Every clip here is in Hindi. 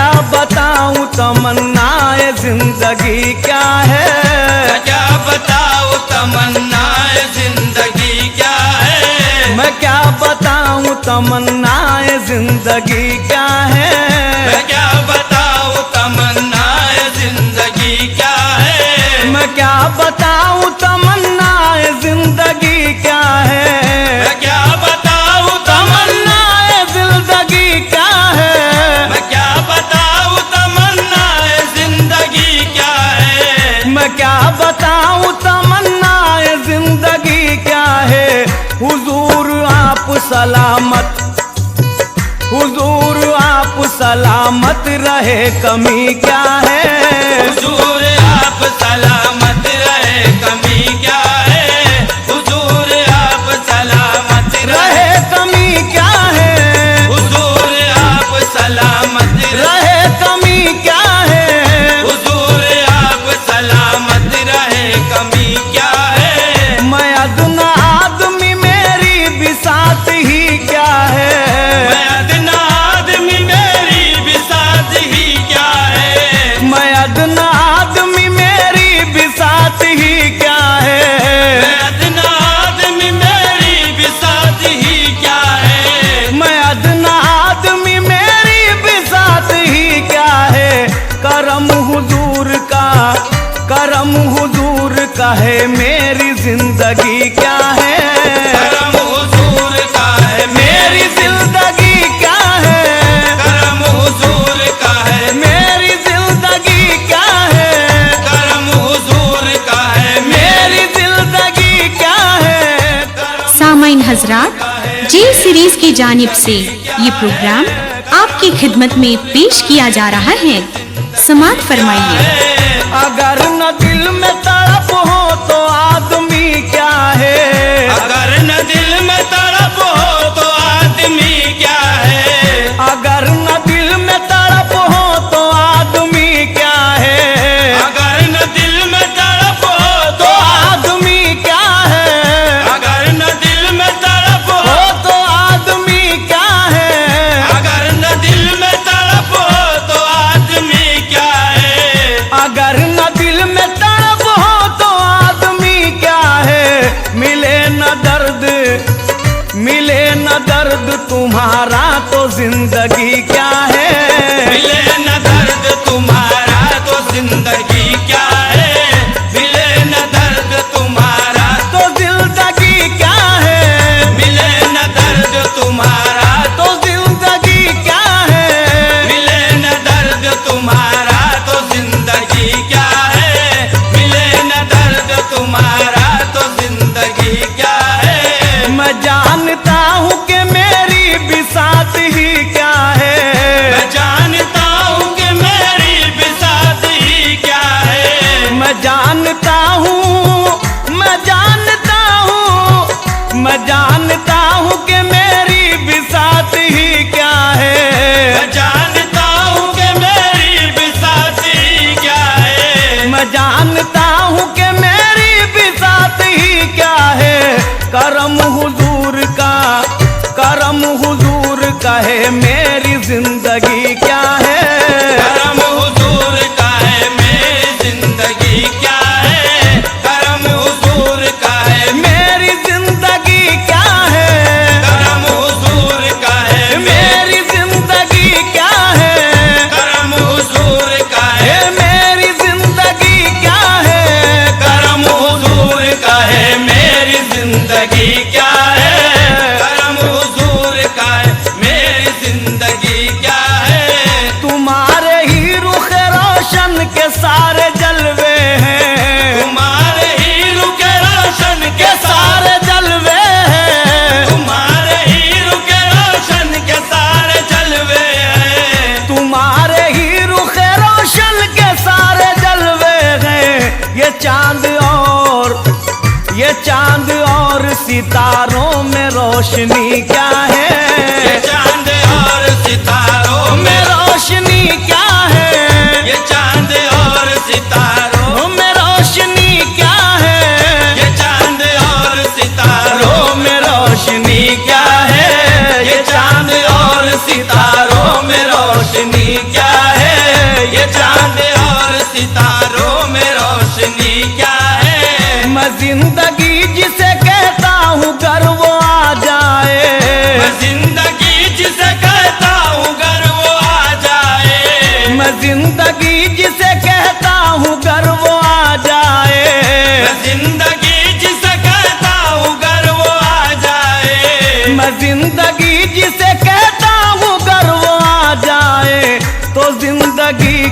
क्या बताऊं तमन्नाए जिंदगी क्या है, मैं क्या बताऊं तमन्नाए जिंदगी क्या है, मैं क्या बताऊं तमन्नाए जिंदगी क्या है, मैं क्या बताऊं तमन्नाए जिंदगी क्या है, मैं क्या बताऊं तमन्नाए जिंदगी क्या है, मैं क्या बताऊं तमन्नाए जिंदगी क्या है, मैं क्या बताऊं तमन्नाए जिंदगी क्या है, मैं क्या बताऊं तमन्नाए जिंदगी क्या है। हुजूर आप सलामत, हुजूर आप सलामत रहे कमी क्या है, हुजूर आप सलामत रहे कमी क्या है, हुजूर आप सलामत रहे कमी क्या है, हुजूर आप सलामत रहे कमी क्या है, हुजूर आप सलामत रहे कमी क्या है, मैं अदना आदमी मेरी बिसात ही क्या है, मैं अदना आदमी मेरी बिसात ही क्या है, मैं अदना आदमी मेरी बिसात ही क्या है, मैं अदना आदमी मेरी बिसात ही क्या है, मैं अदना आदमी मेरी बिसात ही क्या है। करम हुजूर का, करम हुजूर का है मेरी जिंदगी क्या है, करम हुजूर का है मेरी जिंदगी क्या है, करम हुजूर का है मेरी जिंदगी क्या है, करम हुजूर का है मेरी जिंदगी क्या है। सामाइन हजरात, जे सीरीज की जानिब से ये प्रोग्राम आपकी खिदमत में पेश किया जा रहा है। समाअत फरमाइए। अगर न दिल में तड़प हो तो आदमी क्या है, अगर न दिल में तड़प हो तो आदमी क्या है, अगर न दिल में तड़प हो तो आदमी क्या है, अगर न दिल में तड़प हो तो आदमी क्या है, अगर न दिल में तड़प हो हो तो आदमी क्या है, अगर न दिल में तड़प हो तो आदमी क्या है, अगर न दिल में तड़प हो तो आदमी क्या है। मिले न दर्द, मिले न दर्द तुम्हारा तो जिंदगी क्या है, मिले न दर्द तुम्हारा तो जिंदगी क्या है, मिले न दर्द तुम्हारा तो जिंदगी क्या है, मिले न दर्द तुम्हारा तो जिंदगी क्या है, मिले न दर्द तुम्हारा तो जिंदगी क्या है, मिले न दर्द तुम्हारा तो जिंदगी क्या है। मैं जानता हूँ कि मेरी बिसात ही क्या है, मैं जानता हूँ कि मेरी बिसात ही क्या है, मैं जानता हूँ, मैं जानता हूँ, मैं जानता हूँ कि मेरी बिसात ही क्या है, मैं जानता हूँ कि मेरी बिसात ही क्या है, मैं जानता हूँ कि मेरी बिसात ही क्या है। करम हुजूर का, करम हुजूर का है मेरी जिंदगी क्या है, करम हुजूर का है मेरी जिंदगी क्या है, करम हुजूर का है मेरी जिंदगी क्या है, करम हुजूर का है मेरी जिंदगी क्या है, करम हुजूर का है मेरी जिंदगी क्या है, करम हुजूर का है मेरी जिंदगी क्या है, करम हुजूर का है मेरी जिंदगी क्या है। तुम्हारे ही रुख रोशन के सारे जलवे हैं, तुम्हारे ही रुख रोशन के के सारे जलवे हैं, तुम्हारे ही रुख रोशन के सारे जलवे हैं, तुम्हारे ही रुख रोशन के सारे जलवे हैं। ये चांद और, ये चांद और सितारों में रोशनी क्या है, ये चांद और सितारों में में रोशनी क्या है, ये चांद और सितारों में रोशनी क्या है, ये चांद और सितारों में रोशनी क्या है, ये चांद और सितारों में रोशनी क्या है।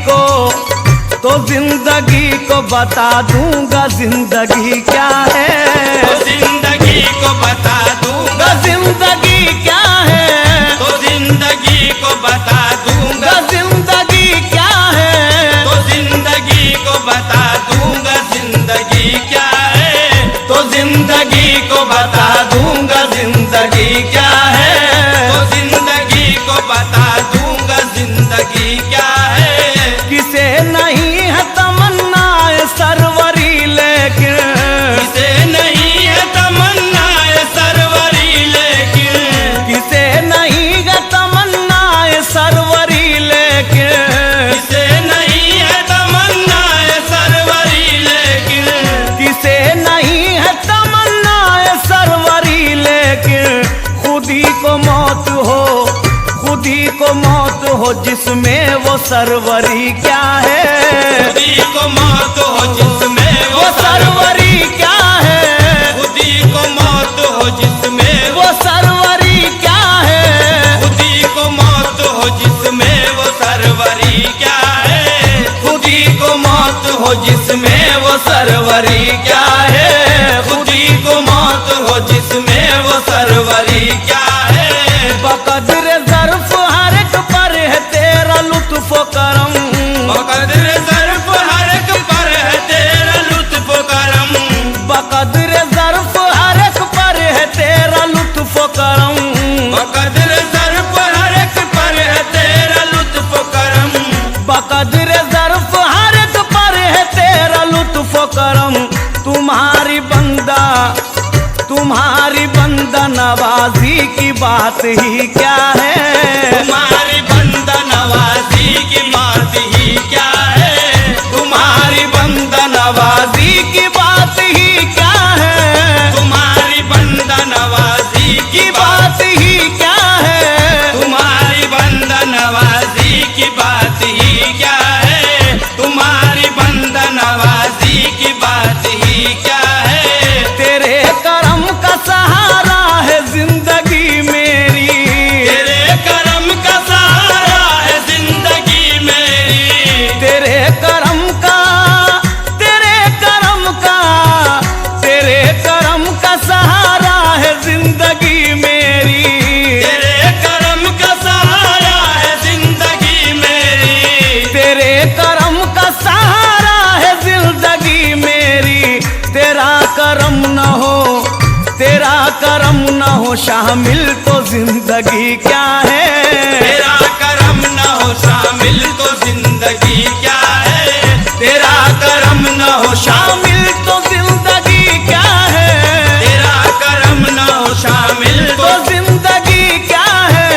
को, तो जिंदगी को बता दूंगा जिंदगी क्या है। तो जिंदगी को बता दूंगा जिंदगी क्या है, तो जिंदगी को बता दूंगा जिंदगी क्या है, तो जिंदगी को बता दूंगा जिंदगी क्या है। तो जिंदगी को बता दूंगा जिंदगी क्या है। तो जिंदगी को बता दूंगा जिंदगी क्या है। किसे नहीं है तमन्नाए सरवरी लेकिन, किसे नहीं है तमन्नाए सरवरी लेकिन, किसे नहीं है तमन्नाए सरवरी लेकिन, किसे नहीं है तमन्नाए सरवरी लेकिन, किसे नहीं है तमन्नाए सरवरी लेकिन, खुदी को मौत हो, खुदी को मौत हो जिसमें वो सरवरी क्या है। खुदी को मौत हो जिसमें वो सरवरी क्या है, खुदी को मौत हो जिसमें वो सरवरी क्या है, खुदी को मौत हो जिसमें वो सरवरी क्या है। खुदी को मौत हो जिसमें वो सरवरी क्या है। खुदी को मौत हो जिसमें वो सरवरी क्या है। बकदर ज़र्फ हर एक पर है तेरा लुत्फ करम, बकदर ज़र्फ हर एक पर है तेरा लुत्फ करम, बकदर ज़र्फ हर एक पर है तेरा लुत्फ करम, बकदर ज़र्फ हर एक पर है तेरा लुत्फ करम, बकदर ज़र्फ हर एक पर है तेरा लुत्फ करम। तुम्हारी बंदा, तुम्हारी बंदा नवाजी की बात ही क्या है। तुम्हारी बंदा नवाजी की बात ही क्या है। तुम्हारी बंदा नवाजी की बात ही क्या है। तुम्हारी बंदा नवाजी की बात ही क्या है। तुम्हारी बंदा नवाजी की बात ही क्या है। तुम्हारी बंदा नवाजी की बात ही क्या है। तेरे करम का सहारा है जिंदगी मेरी, तेरे करम का सहारा है जिंदगी मेरी, तेरे करम का, तेरे करम का, तेरे करम का सहारा है जिंदगी मेरी, तेरे करम का सहारा है जिंदगी मेरी, तेरे करम का सहारा है जिंदगी मेरी। तेरा करम न हो, तेरा करम न हो शामिल तो जिंदगी क्या है। तेरा करम न हो शामिल तो जिंदगी क्या है। तेरा करम न हो शामिल तो जिंदगी क्या है। तेरा करम न हो शामिल तो जिंदगी क्या है।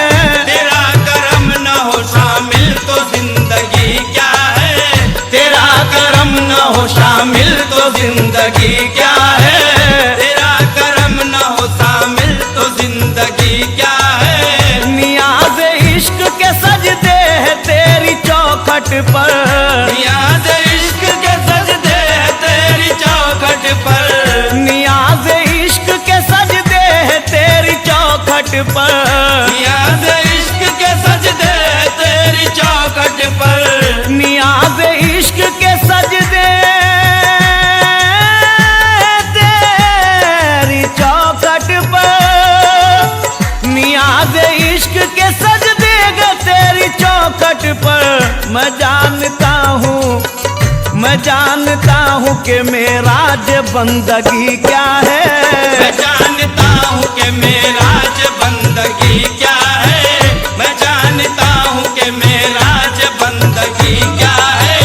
तेरा करम न हो शामिल तो जिंदगी क्या है। तेरा करम न हो शामिल तो जिंदगी क्या है। तेरा करम न हो शामिल तो जिंदगी क्या है। नियाज़ इश्क के सजदे है तेरी चौखट पर, नियाज़ इश्क के सजदे हैं तेरी चौखट पर, नियाज़ इश्क के सजदे है तेरी चौखट पर, नियाज़ इश्क के सजदे हैं तेरी चौखट पर, नियाज़ इश्क के सजदे तेरी चौखट पर, नियाज़ इश्क के सजदे गे तेरी चौखट पर। मैं जानता हूँ, मैं जानता हूँ कि मेरा जे बंदगी क्या है। मैं जानता हूँ कि मेरा ज बंदगी क्या है। मैं जानता हूँ कि मेरा ज बंदगी क्या है।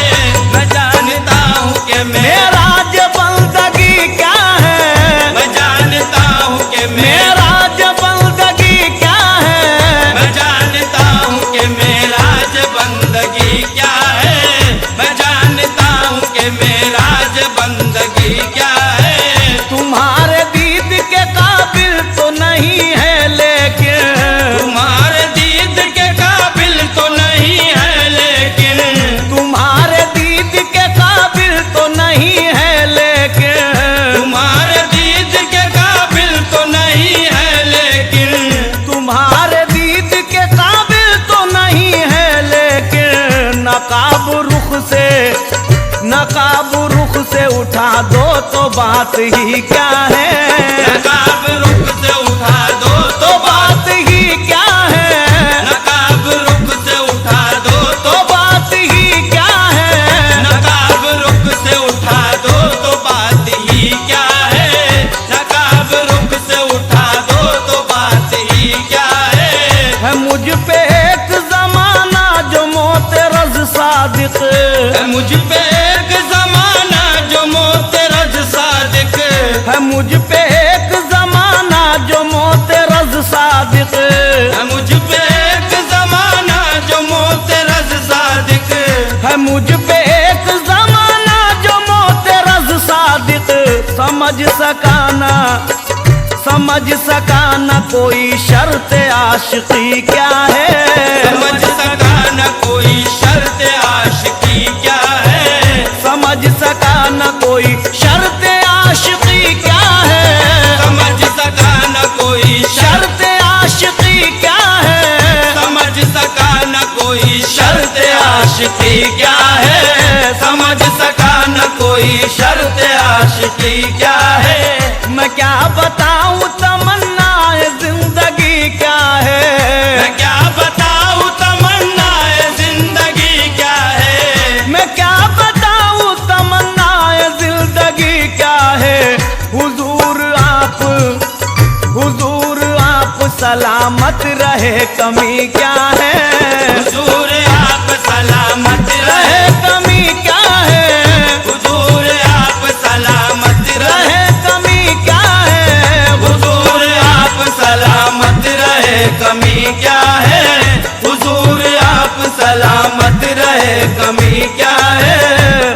मैं जानता हूँ कि मेरा जे बंदगी क्या है। मैं जानता हूँ कि मेरा जे बंदगी क्या है। मैं जानता हूँ कि मेरा ज बंदगी क्या है। मैं जानता हूँ कि मेरा ज बंदगी क्या है। तुम्हारे दीद के काबिल तो नहीं है तो बात ही क्या है, नकाब रुख से उठा दो तो बात ही क्या है, नकाब रुख से उठा दो तो बात ही क्या है, नकाब रुख से उठा दो तो बात ही क्या है, नकाब रुख से उठा दो तो बात ही क्या है मुझ पे एक जमाना जो मोतरज सादिक, है मुझ पे एक जमाना जो मोतरज सादिक, है मुझ पे एक जमाना जो मोतरज सादिक, है मुझ पे एक जमाना जो मोतरज सादिक, है मुझ पे एक जमाना जो मोतरज सादिक, समझ सका न कोई शर्त आशिकी क्या है, समझ सका न कोई शर्त आशिकी क्या है, समझ सका न कोई शर्त आशिकी क्या है, समझ सका न कोई शर्त आशिकी क्या है, समझ सका न कोई शर्त आशिकी क्या है, समझ सका न कोई शर्त आशिकी क्या है मैं क्या बताऊं तमन्नाए जिंदगी क्या है, मैं क्या बताऊं तमन्नाए जिंदगी क्या है, मैं क्या बताऊं तमन्नाए जिंदगी क्या है, हुजूर आप सलामत रहे कमी क्या है, हुजूर आप सलामत रहे, कमी क्या है, हुजूर आप सलामत रहे, कमी क्या है, हुजूर आप सलामत रहे, कमी क्या है, हुजूर आप सलामत रहे, कमी क्या है,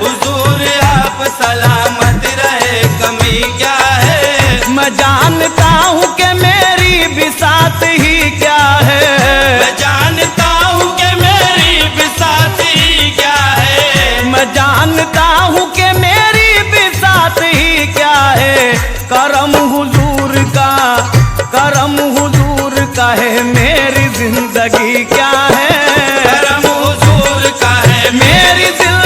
हुजूर आप सलामत रहे, कमी क्या है मैं जानता हूँ कि मेरी बिसात ही क्या है, मैं जानता हूँ कि मेरी बिसात ही क्या है, मैं जानता हूँ कि मेरी बिसात ही क्या है, करम हुजूर का है मेरी जिंदगी क्या है, करम हुजूर का है मेरी जिंदगी